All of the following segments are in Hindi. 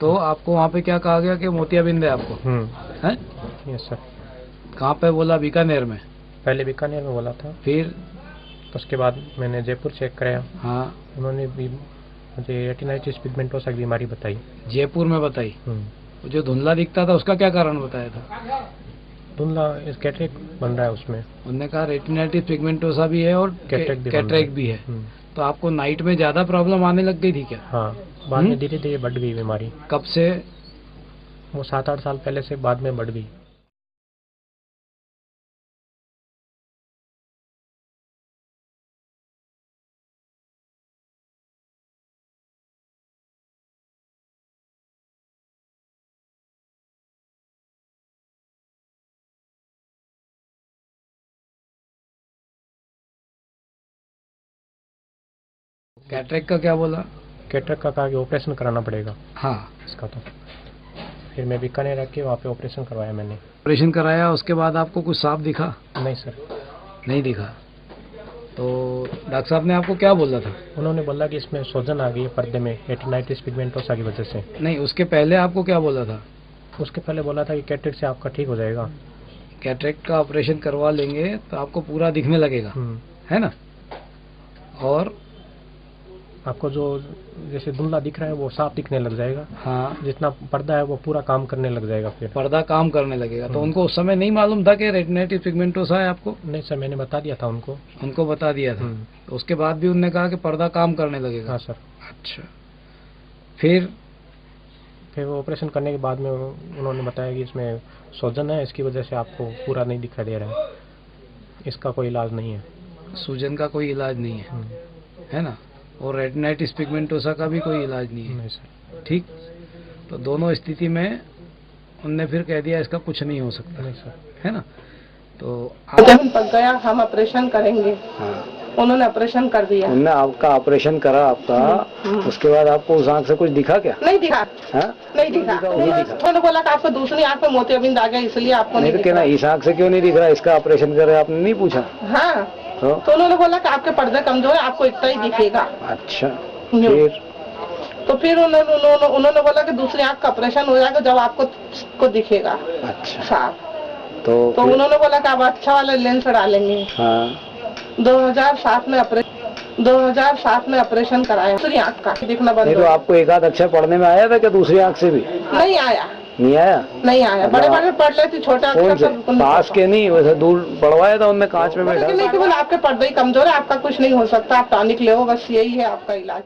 तो आपको वहाँ पे क्या कहा गया कि मोतियाबिंद है आपको? हैं? Yes sir. कहाँ पे बोला? बीकानेर में? पहले बीकानेर में बोला था, फिर? तो उसके बाद मैंने जयपुर चेक कराया। हाँ। उन्होंने भी मुझे रेटिनाइटिस पिगमेंटोसा की बीमारी बताई। जयपुर में बताई? जो धुंधला दिखता था उसका क्या कारण बताया था? धुंधला कैटरेक्ट बन रहा है उसमें। उन्होंने कहा रेटिनाइटिस पिगमेंटोसा भी है और कैटरेक्ट भी है। तो आपको नाइट में ज्यादा प्रॉब्लम आने लग गई थी क्या? हाँ, बाद में धीरे धीरे बढ़ गई बीमारी। कब से? वो 7-8 साल पहले से बाद में बढ़ गई। कैटरेक्ट का क्या बोला? कैटरेक्ट का कहा कि ऑपरेशन कराना पड़ेगा। हाँ। इसका तो फिर मैं बीकानेर रख के वहाँ पे ऑपरेशन करवाया मैंने। ऑपरेशन कराया, उसके बाद आपको कुछ साफ दिखा? नहीं सर। नहीं दिखा। तो डॉक्टर साहब ने आपको क्या बोला था? उन्होंने बोला कि इसमें सूजन आ गई है पर्दे में रेटिनाइटिस पिगमेंटोसा की वजह से। नहीं, उसके पहले आपको क्या बोला था? उसके पहले बोला था कि कैटरेक्ट से आपका ठीक हो जाएगा। कैटरेक्ट का ऑपरेशन करवा लेंगे तो आपको पूरा दिखने लगेगा, है ना? और आपको जो जैसे धुंधला दिख रहा है वो साफ दिखने लग जाएगा। हाँ। जितना पर्दा है वो पूरा काम करने लग जाएगा। फिर पर्दा काम करने लगेगा। तो उनको उस समय नहीं मालूम था कि रेटिनाइटिस पिगमेंटोसा है आपको? नहीं सर, मैंने बता दिया था उनको। उनको बता दिया था? तो उसके बाद भी उन्होंने कहा कि पर्दा काम करने लगेगा? हाँ सर। अच्छा। फिर वो ऑपरेशन करने के बाद में उन्होंने बताया कि इसमें सूजन है, इसकी वजह से आपको पूरा नहीं दिखाई दे रहा है, इसका कोई इलाज नहीं है। सूजन का कोई इलाज नहीं है, है ना? और रेटिनाइटिस पिगमेंटोसा का भी कोई इलाज नहीं है? नहीं सर। ठीक। तो दोनों स्थिति में उनने फिर कह दिया इसका कुछ नहीं हो सकता। नहीं सर। है ना? तो जब पक गया हम ऑपरेशन करेंगे। हाँ। उन्होंने ऑपरेशन कर दिया। उन्होंने आपका ऑपरेशन करा आपका। उसके बाद आपको उस आंख से कुछ दिखा क्या? नहीं दिखा। हाँ? नहीं दिखा। उन्होंने बोला कि आपको दूसरी आंख में मोतियाबिंद आ गया इसलिए आपको नहीं दिख रहा। इस आंख से क्यों नहीं दिख रहा, इसका ऑपरेशन करे आपने नहीं पूछा? हाँ। तो उन्होंने बोला कि आपके पर्दे कमजोर है, आपको इतना ही दिखेगा। अच्छा। फिर तो फिर उन्होंने बोला कि दूसरी आंख का ऑपरेशन हो जाएगा जब आपको दिखेगा। अच्छा। साफ। तो उन्होंने बोला कि आप अच्छा वाला लेंस डालेंगे। हाँ। 2007 में ऑपरेशन कराया दूसरी आंख का, दिखना बंद। तो आपको एक आध अक्षर पढ़ने में आया था क्या दूसरी आंख से भी? नहीं आया। नहीं आया? नहीं आया। बड़े बड़े पढ़ लेती, छोटे अक्षर पास के नहीं, वैसे दूर पढ़वाया था उनने कांच में बैठा? नहीं, बोला आपके पर्दे ही कमजोर है, आपका कुछ नहीं हो सकता, आप टॉनिक ले, बस यही है आपका इलाज।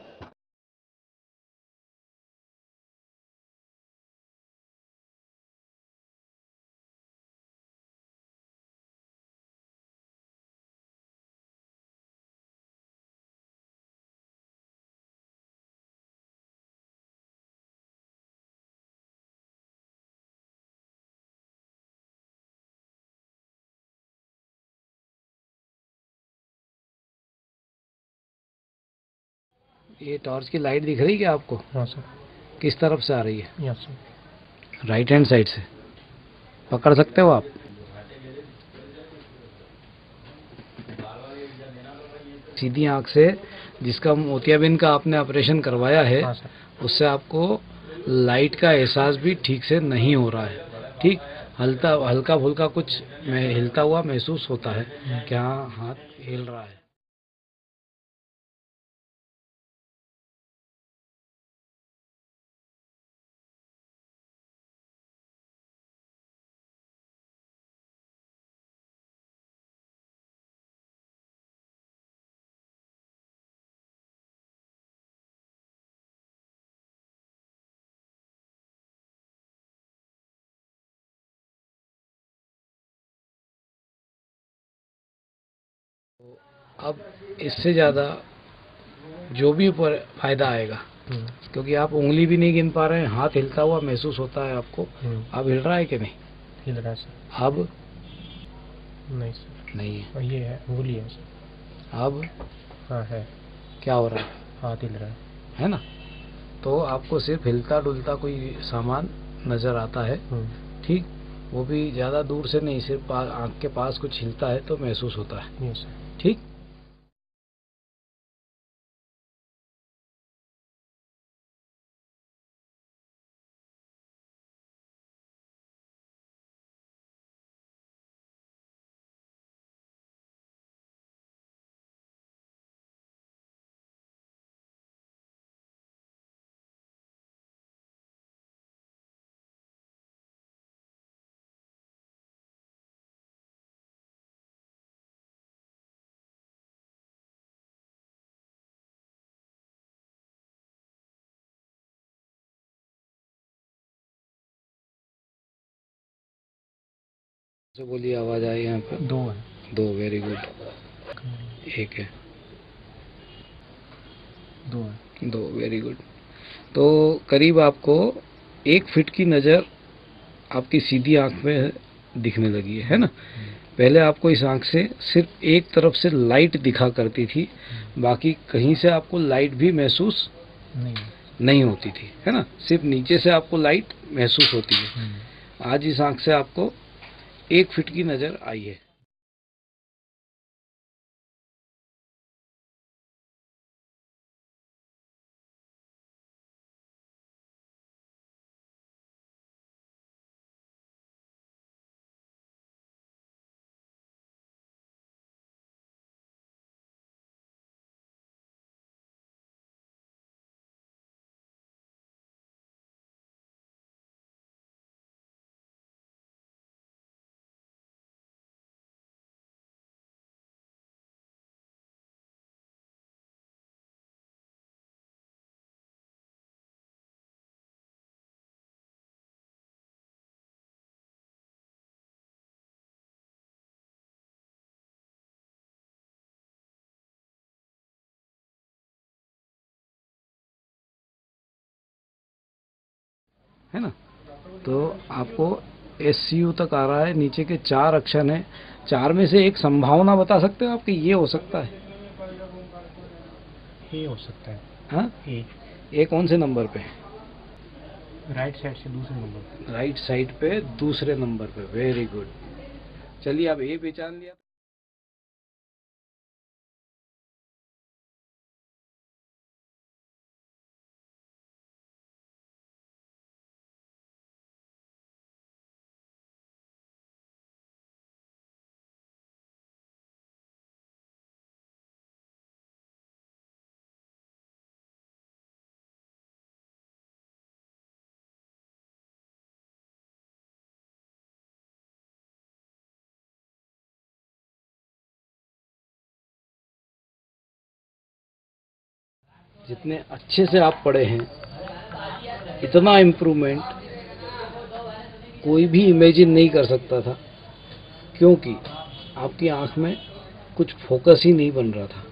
ये टॉर्च की लाइट दिख रही है क्या आपको? हाँ सर। किस तरफ से आ रही है? यहाँ से। राइट हैंड साइड से। पकड़ सकते हो आप? सीधी आंख से जिसका मोतियाबिंद का आपने ऑपरेशन करवाया है। हाँ उससे आपको लाइट का एहसास भी ठीक से नहीं हो रहा है। ठीक, हल्का फुल्का कुछ हिलता हुआ महसूस होता है। क्या हाथ हिल रहा है? अब इससे ज़्यादा जो भी ऊपर फायदा आएगा, क्योंकि आप उंगली भी नहीं गिन पा रहे हैं, हाथ हिलता हुआ महसूस होता है आपको। अब हिल रहा है कि नहीं? हिल रहा है सर। अब नहीं सर। नहीं है। ये है, उंगली है सर। अब? हाँ है। क्या हो रहा है? हाथ हिल रहा है ना? तो आपको सिर्फ हिलता डुलता कोई सामान नजर आता है। ठीक, वो भी ज़्यादा दूर से नहीं, सिर्फ आंख के पास कुछ हिलता है तो महसूस होता है। ठीक। जो बोलिए आवाज आई यहाँ पे? 2 है। 2, वेरी गुड। 1 है। 2 है। 2, वेरी गुड। तो करीब आपको 1 फीट की नज़र आपकी सीधी आंख में दिखने लगी है ना? पहले आपको इस आंख से सिर्फ एक तरफ से लाइट दिखा करती थी, बाकी कहीं से आपको लाइट भी महसूस नहीं होती थी, है ना? सिर्फ नीचे से आपको लाइट महसूस होती है। आज इस आंख से आपको 1 फीट की नज़र आई है। है ना? तो आपको SCU तक आ रहा है। नीचे के 4 अक्षर हैं। 4 में से एक संभावना बता सकते हो आप कि ये हो सकता है? ये हो सकता है। हाँ? ए कौन से नंबर पे? राइट साइड से दूसरे नंबर पे। राइट साइड पे दूसरे नंबर पे, वेरी गुड। चलिए, आप ए पहचान लिया। जितने अच्छे से आप पढ़े हैं, इतना इम्प्रूवमेंट कोई भी इमेजिन नहीं कर सकता था, क्योंकि आपकी आंख में कुछ फोकस ही नहीं बन रहा था,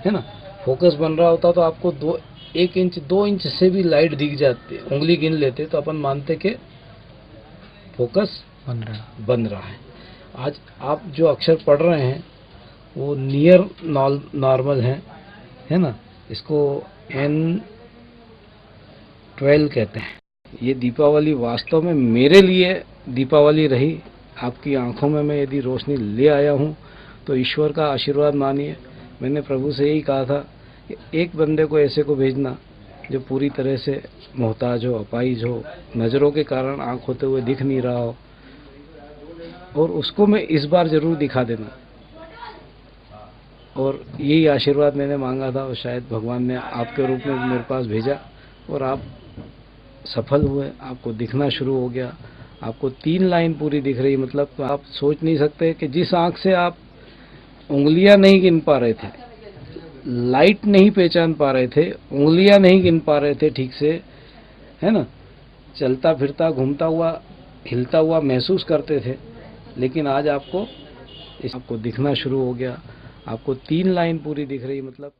है ना? फोकस बन रहा होता तो आपको 1 इंच 2 इंच से भी लाइट दिख जाती, उंगली गिन लेते तो अपन मानते कि फोकस बन रहा है। आज आप जो अक्षर पढ़ रहे हैं वो नियर नॉर्मल हैं, है ना? इसको N12 कहते हैं। ये दीपावली वास्तव में मेरे लिए दीपावली रही। आपकी आंखों में मैं यदि रोशनी ले आया हूँ तो ईश्वर का आशीर्वाद मानिए। मैंने प्रभु से यही कहा था कि एक बंदे को ऐसे को भेजना जो पूरी तरह से मोहताज हो, अपाहिज हो, नज़रों के कारण आँख होते हुए दिख नहीं रहा हो, और उसको मैं इस बार ज़रूर दिखा देना। और यही आशीर्वाद मैंने मांगा था और शायद भगवान ने आपके रूप में मेरे पास भेजा और आप सफल हुए। आपको दिखना शुरू हो गया। आपको 3 लाइन पूरी दिख रही। मतलब आप सोच नहीं सकते कि जिस आंख से आप उंगलियां नहीं गिन पा रहे थे, लाइट नहीं पहचान पा रहे थे, उंगलियां नहीं गिन पा रहे थे ठीक से, है ना, चलता फिरता घूमता हुआ हिलता हुआ महसूस करते थे, लेकिन आज आपको दिखना शुरू हो गया। आपको 3 लाइन पूरी दिख रही। मतलब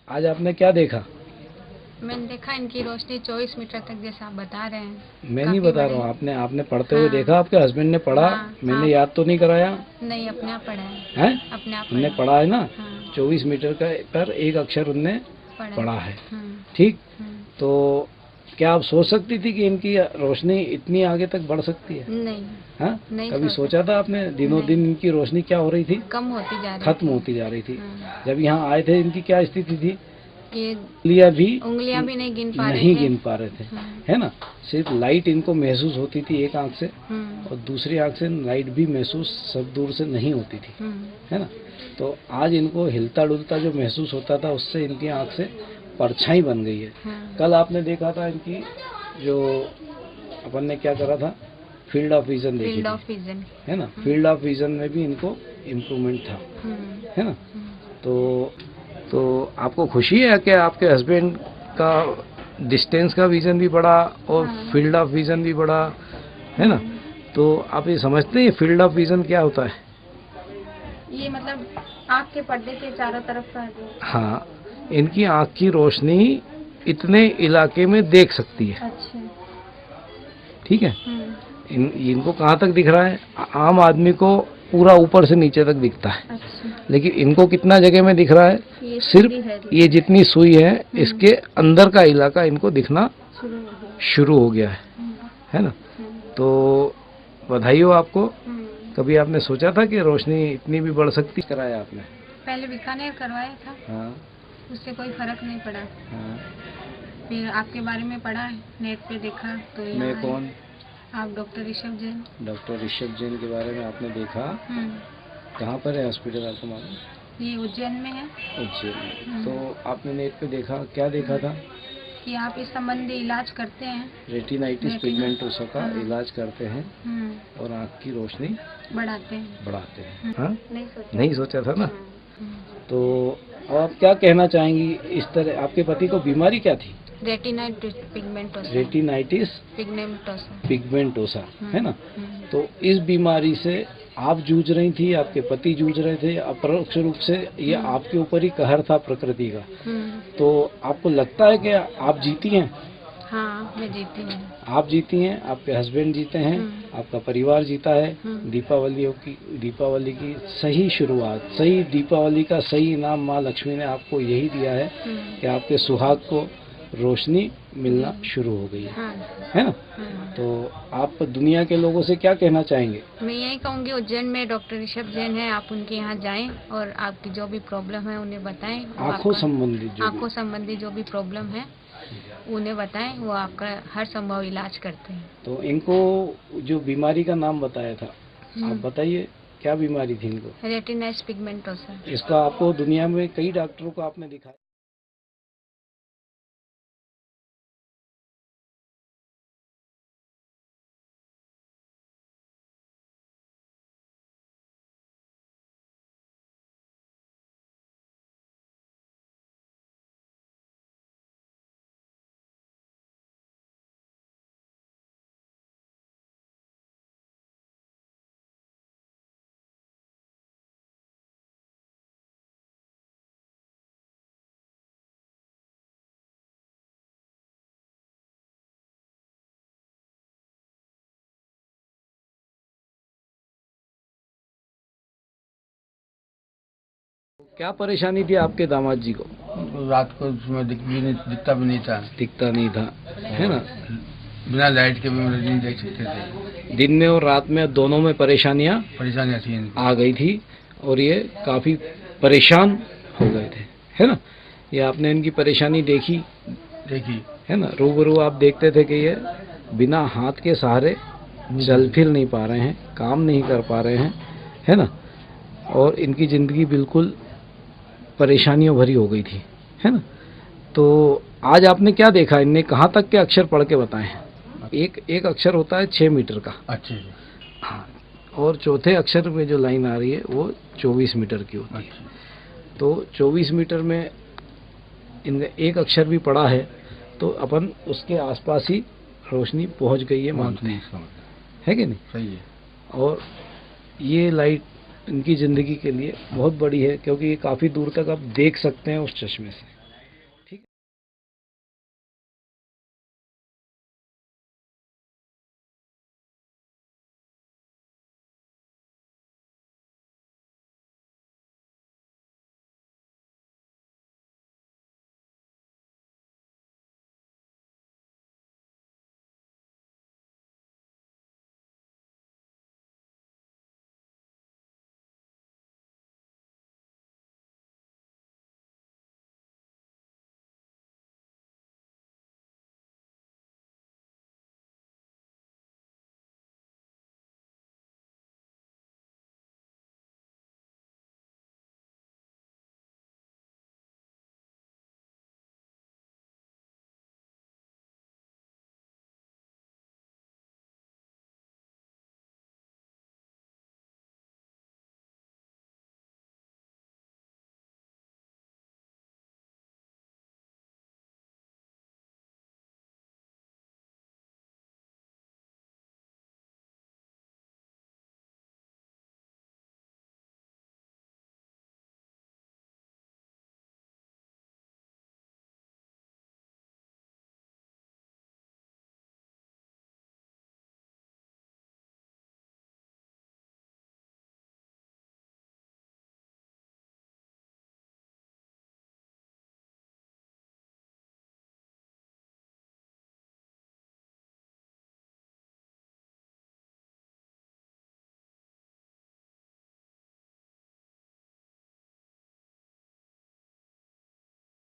आज आपने क्या देखा? मैंने देखा इनकी रोशनी 24 मीटर तक, जैसा आप बता रहे हैं। मैं नहीं बता रहा हूँ, आपने पढ़ते हुए हाँ। देखा? आपके हस्बैंड ने पढ़ा? मैंने हाँ। याद तो नहीं कराया? नहीं, अपने आप पढ़ा है। हैं? अपने आप हमने पढ़ा है ना? हाँ। 24 मीटर का पर एक अक्षर उनने पढ़ा है। हाँ। ठीक। तो क्या आप सोच सकती थी कि इनकी रोशनी इतनी आगे तक बढ़ सकती है? नहीं। हाँ? नहीं कभी सोचा था आपने? दिनों दिन इनकी रोशनी क्या हो रही थी? कम होती जा रही, खत्म होती जा रही थी। हाँ। जब यहाँ आए थे इनकी क्या स्थिति थी? ये उंगलियां भी नहीं गिन पा रहे नहीं थे। गिन पा रहे थे, है ना। सिर्फ लाइट इनको महसूस होती थी एक आंख से, और दूसरी आंख से लाइट भी महसूस सब दूर से नहीं होती थी, है ना। तो आज इनको हिलता डुलता जो महसूस होता था उससे इनकी आंख से परछाई बन गई है। कल आपने देखा था इनकी जो अपन ने क्या करा था, फील्ड ऑफ विजन देखी थी, है ना। फील्ड ऑफ विजन में भी इनको इम्प्रूवमेंट था, है ना। तो आपको खुशी है कि आपके हस्बैंड का डिस्टेंस का विजन भी बढ़ा और फील्ड ऑफ विजन भी बढ़ा, है ना। तो आप ये समझते हैं फील्ड ऑफ विजन क्या होता है? ये मतलब आँख के पर्दे के चारों तरफ का जो, हाँ, इनकी आँख की रोशनी इतने इलाके में देख सकती है। अच्छा। ठीक है। इनको कहाँ तक दिख रहा है? आम आदमी को पूरा ऊपर से नीचे तक दिखता है। अच्छा। लेकिन इनको कितना जगह में दिख रहा है? सिर्फ ये जितनी सुई है इसके अंदर का इलाका इनको दिखना शुरू हो गया है ना। तो बधाई हो आपको। कभी आपने सोचा था कि रोशनी इतनी भी बढ़ सकती? कराया आपने? पहले बीकानेर करवाया था। हाँ। उससे कोई फर्क नहीं पड़ा। हाँ। फिर आपके बारे में पढ़ा, नेट पे देखा तो मैं कौन? आप डॉक्टर ऋषभ जैन। डॉक्टर ऋषभ जैन के बारे में आपने देखा? कहाँ पर है हॉस्पिटल आपको मालूम? ये उज्जैन में है। उज्जैन में। तो आपने नेट पे देखा, क्या देखा था? कि आप इस संबंधी इलाज करते हैं, रेटिनाइटिस पिगमेंटोसा का इलाज करते हैं और आँख की रोशनी बढ़ाते हैं। हाँ, नहीं सोचा था ना। तो आप क्या कहना चाहेंगी इस तरह? आपके पति को बीमारी क्या थी? Retinitis pigmentosa. रेटिनाइटिस पिगमेंटोसा, है ना। तो इस बीमारी से आप जूझ रही थी, आपके पति जूझ रहे थे, अपरोक्ष रूप से ये आपके ऊपर ही कहर था प्रकृति का। तो आपको लगता है कि आप जीती हैं? हाँ, मैं जीती हूँ। आप जीती हैं, आपके हस्बैंड जीते हैं, आपका परिवार जीता है। दीपावली की सही शुरुआत, सही दीपावली का सही इनाम माँ लक्ष्मी ने आपको यही दिया है कि आपके सुहाग को रोशनी मिलना शुरू हो गई है ना। तो आप दुनिया के लोगों से क्या कहना चाहेंगे? मैं यही कहूँगी, उज्जैन में डॉक्टर ऋषभ जैन है, आप उनके यहाँ जाएं और आपकी जो भी प्रॉब्लम है उन्हें बताएं। आँखों संबंधी जो भी प्रॉब्लम है उन्हें बताएं, वो आपका हर संभव इलाज करते हैं। तो इनको जो बीमारी का नाम बताया था, आप बताइए क्या बीमारी थी इनको? Retinitis pigmentosa. इसका आपको दुनिया में कई डॉक्टरों को आपने दिखाया? क्या परेशानी थी आपके दामाद जी को? रात को उसमें दिखता भी नहीं था, है ना। बिना लाइट के भी नहीं देख सकते थे। दिन में और रात में दोनों में परेशानियां थी, आ गई थी और ये काफी परेशान हो गए थे, है ना। ये आपने इनकी परेशानी देखी है ना, रूबरू आप देखते थे कि ये बिना हाथ के सहारे चल फिर नहीं पा रहे हैं, काम नहीं कर पा रहे हैं, है ना। और इनकी जिंदगी बिल्कुल परेशानियों भरी हो गई थी, है ना। तो आज आपने क्या देखा? इनने कहाँ तक के अक्षर पढ़ के बताए हैं? एक अक्षर होता है 6 मीटर का। अच्छा। हाँ, और चौथे अक्षर में जो लाइन आ रही है वो 24 मीटर की होती है। तो 24 मीटर में इनने एक अक्षर भी पढ़ा है तो अपन उसके आसपास ही रोशनी पहुंच गई है मानते हैं, है कि नहीं? सही है। और ये लाइट इनकी ज़िंदगी के लिए बहुत बड़ी है क्योंकि ये काफ़ी दूर तक आप देख सकते हैं उस चश्मे से।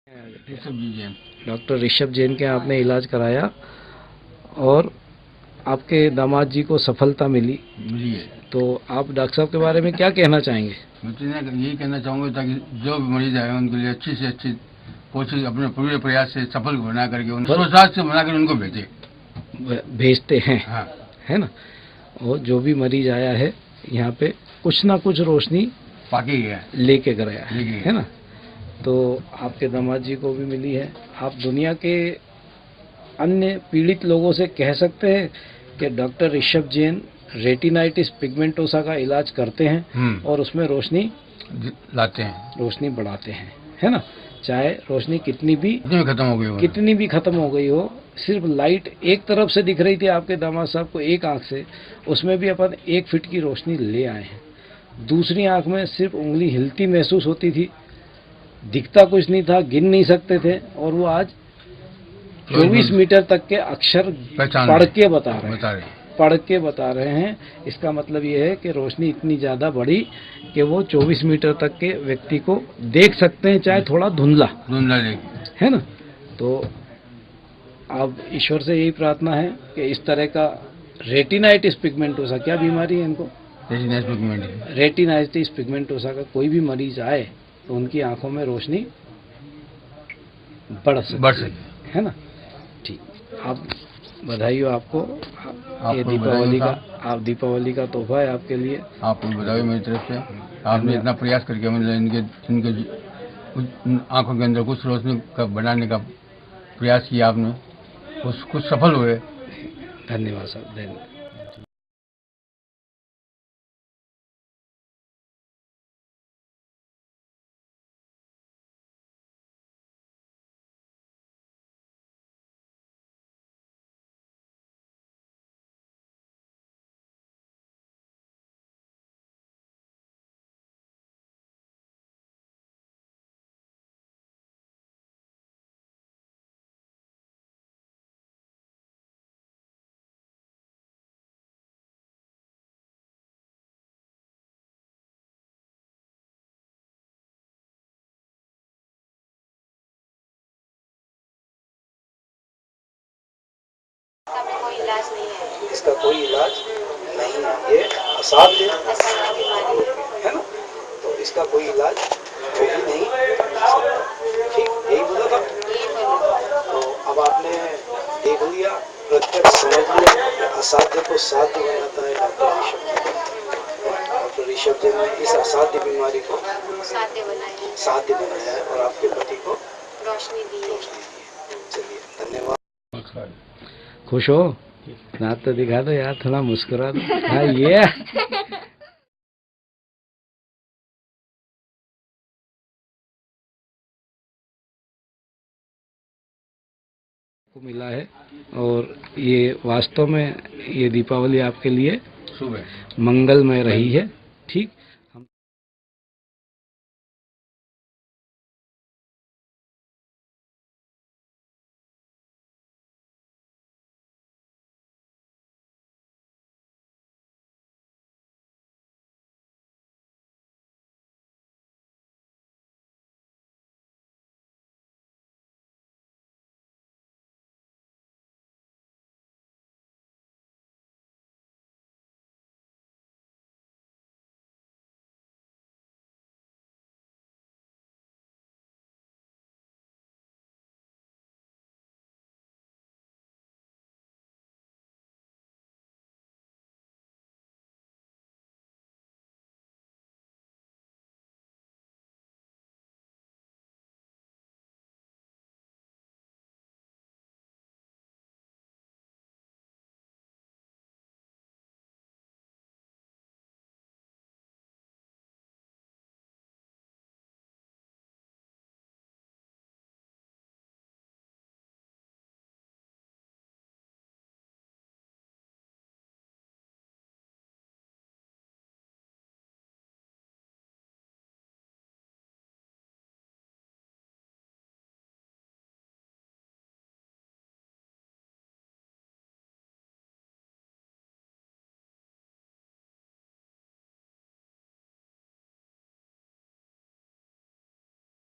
ऋषभ जी जैन। डॉक्टर ऋषभ जैन के आपने इलाज कराया और आपके दामाद जी को सफलता मिली है। तो आप डॉक्टर साहब के बारे में क्या कहना चाहेंगे? मैं तो यही कहना चाहूँगा ताकि जो भी मरीज आए उनके लिए अच्छी से अच्छी कोशिश अपने पूरे प्रयास से सफल बना करके उनको विश्वास से बना कर उनको भेजते हैं। हाँ। है ना। और जो भी मरीज आया है यहाँ पे कुछ ना कुछ रोशनी पाके गया, लेके गया है ना। तो आपके दामाद जी को भी मिली है। आप दुनिया के अन्य पीड़ित लोगों से कह सकते हैं कि doctor Rishabh Jain retinitis pigmentosa का इलाज करते हैं और उसमें रोशनी लाते हैं, रोशनी बढ़ाते हैं, है ना। चाहे रोशनी कितनी भी खत्म हो गई हो, सिर्फ लाइट एक तरफ से दिख रही थी आपके दामाद साहब को एक आंख से, उसमें भी अपन 1 फीट की रोशनी ले आए हैं। दूसरी आंख में सिर्फ उंगली हिलती महसूस होती थी, दिखता कुछ नहीं था, गिन नहीं सकते थे, और वो आज 24 मीटर तक के अक्षर पढ़ के बता रहे हैं। इसका मतलब ये है कि रोशनी इतनी ज़्यादा बढ़ी कि वो 24 मीटर तक के व्यक्ति को देख सकते हैं, चाहे थोड़ा धुंधला है ना। तो अब ईश्वर से यही प्रार्थना है कि इस तरह का रेटिनाइटिस पिगमेंटोसा, क्या बीमारी है इनको? रेटिनाइटिस पिगमेंटोसा का कोई भी मरीज आए तो उनकी आंखों में रोशनी बढ़ सके, है ना। ठीक, आप बधाई हो आपको। ये दीपावली का तोहफा है आपके लिए। आपको बधाई मेरी तरफ से। आपने इतना प्रयास करके मतलब इनके आंखों के अंदर कुछ रोशनी का बनाने का प्रयास किया आपने, कुछ सफल हुए। धन्यवाद साहब, धन्यवाद। कोई इलाज नहीं है, इसका कोई इलाज नहीं है, ये असाध्य है ना। तो इसका कोई इलाज भी नहीं सकता। ठीक, यही बोला था। तो अब आपने देख लिया, प्रत्यक्ष समझ लिया, असाध्य को साध्य बनाता है डॉक्टर ऋषभ जैन ने इस असाध्य बीमारी को साध्य बनाया है और आपके पति को रोशनी दी है। चलिए, धन्यवाद। खुश हो? दांत तो दिखा दो यार, थोड़ा मुस्कुरा दो। हाँ, ये को मिला है और ये वास्तव में ये दीपावली आपके लिए मंगलमय रही है। ठीक,